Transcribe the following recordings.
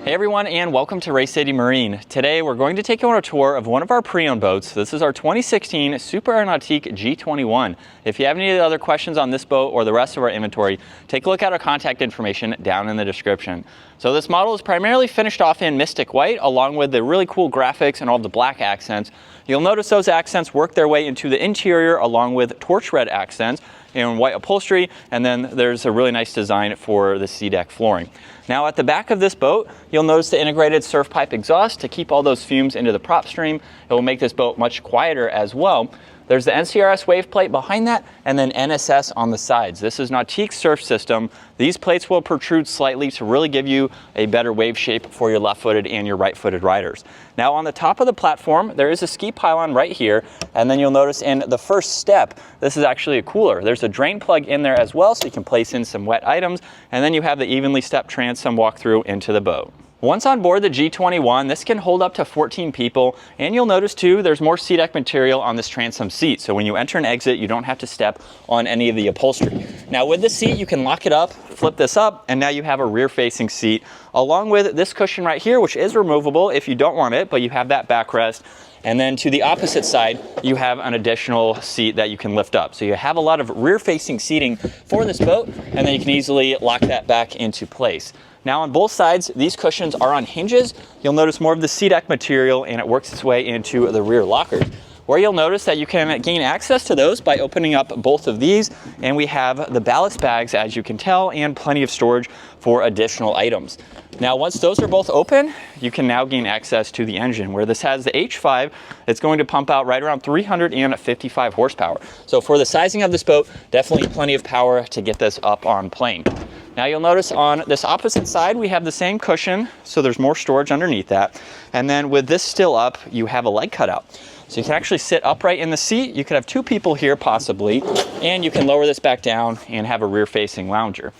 Hey everyone, and welcome to Race City Marine. Today we're going to take you on a tour of one of our pre-owned boats. This is our 2016 Super Nautique G21. If you have any other questions on this boat or the rest of our inventory, take a look at our contact information down in the description. So this model is primarily finished off in Mystic White, along with the really cool graphics and all the black accents. You'll notice those accents work their way into the interior along with torch red accents in white upholstery, and then there's a really nice design for the sea deck flooring. Now at the back of this boat, you'll notice the integrated surf pipe exhaust to keep all those fumes into the prop stream. It will make this boat much quieter as well. There's the NCRS wave plate behind that, and then NSS on the sides. This is Nautique's surf system. These plates will protrude slightly to really give you a better wave shape for your left-footed and your right-footed riders. Now on the top of the platform, there is a ski pylon right here, and then you'll notice in the first step, this is actually a cooler. There's a drain plug in there as well, so you can place in some wet items, and then you have the evenly stepped transom walk-through into the boat. Once on board the G21, this can hold up to 14 people, and you'll notice too, there's more sea deck material on this transom seat. So when you enter and exit, you don't have to step on any of the upholstery. Now with the seat, you can lock it up, flip this up, and now you have a rear-facing seat, along with this cushion right here, which is removable if you don't want it, but you have that backrest. And then to the opposite side, you have an additional seat that you can lift up. So you have a lot of rear-facing seating for this boat, and then you can easily lock that back into place. Now on both sides, these cushions are on hinges. You'll notice more of the sea deck material, and it works its way into the rear lockers, where you'll notice that you can gain access to those by opening up both of these. And we have the ballast bags, as you can tell, and plenty of storage for additional items. Now, once those are both open, you can now gain access to the engine, where this has the H5. It's going to pump out right around 355 horsepower. So for the sizing of this boat, definitely plenty of power to get this up on plane. Now you'll notice on this opposite side, we have the same cushion, so there's more storage underneath that. And then with this still up, you have a leg cutout. So you can actually sit upright in the seat. You could have two people here possibly, and you can lower this back down and have a rear-facing lounger.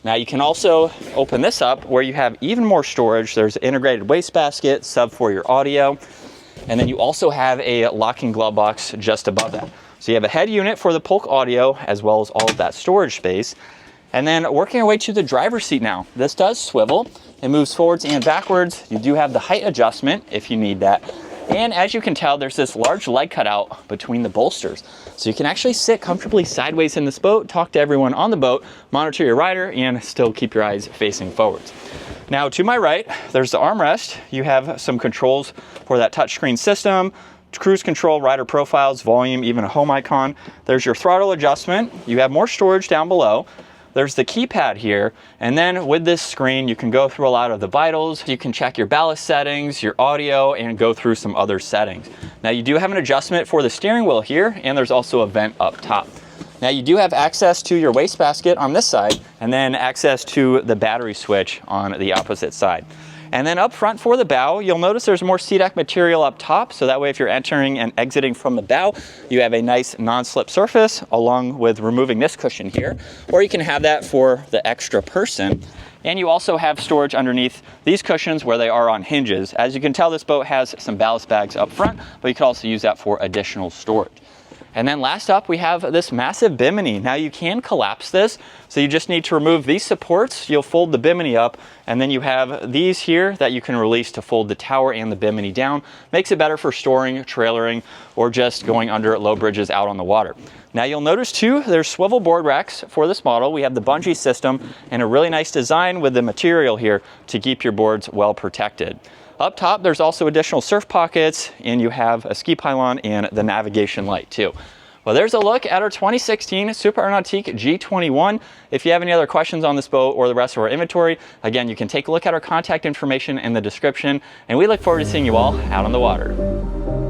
Now you can also open this up where you have even more storage. There's an integrated wastebasket, sub for your audio, and then you also have a locking glove box just above that. So you have a head unit for the Polk audio, as well as all of that storage space. And then working our way to the driver's seat now. This does swivel. It moves forwards and backwards. You do have the height adjustment if you need that. And as you can tell, there's this large leg cutout between the bolsters. So you can actually sit comfortably sideways in this boat, talk to everyone on the boat, monitor your rider, and still keep your eyes facing forwards. Now to my right, there's the armrest. You have some controls for that touchscreen system, cruise control, rider profiles, volume, even a home icon. There's your throttle adjustment. You have more storage down below. There's the keypad here, and then with this screen, you can go through a lot of the vitals. You can check your ballast settings, your audio, and go through some other settings. Now you do have an adjustment for the steering wheel here, and there's also a vent up top. Now you do have access to your wastebasket on this side, and then access to the battery switch on the opposite side. And then up front for the bow, you'll notice there's more sea deck material up top, so that way if you're entering and exiting from the bow, you have a nice non-slip surface along with removing this cushion here, or you can have that for the extra person. And you also have storage underneath these cushions where they are on hinges. As you can tell, this boat has some ballast bags up front, but you can also use that for additional storage. And then last up, we have this massive bimini. Now you can collapse this, so you just need to remove these supports. You'll fold the bimini up, and then you have these here that you can release to fold the tower and the bimini down. Makes it better for storing, trailering, or just going under low bridges out on the water. Now you'll notice too, there's swivel board racks for this model. We have the bungee system and a really nice design with the material here to keep your boards well protected. Up top, there's also additional surf pockets, and you have a ski pylon and the navigation light too. Well, there's a look at our 2016 Super Nautique G21. If you have any other questions on this boat or the rest of our inventory, again, you can take a look at our contact information in the description, and we look forward to seeing you all out on the water.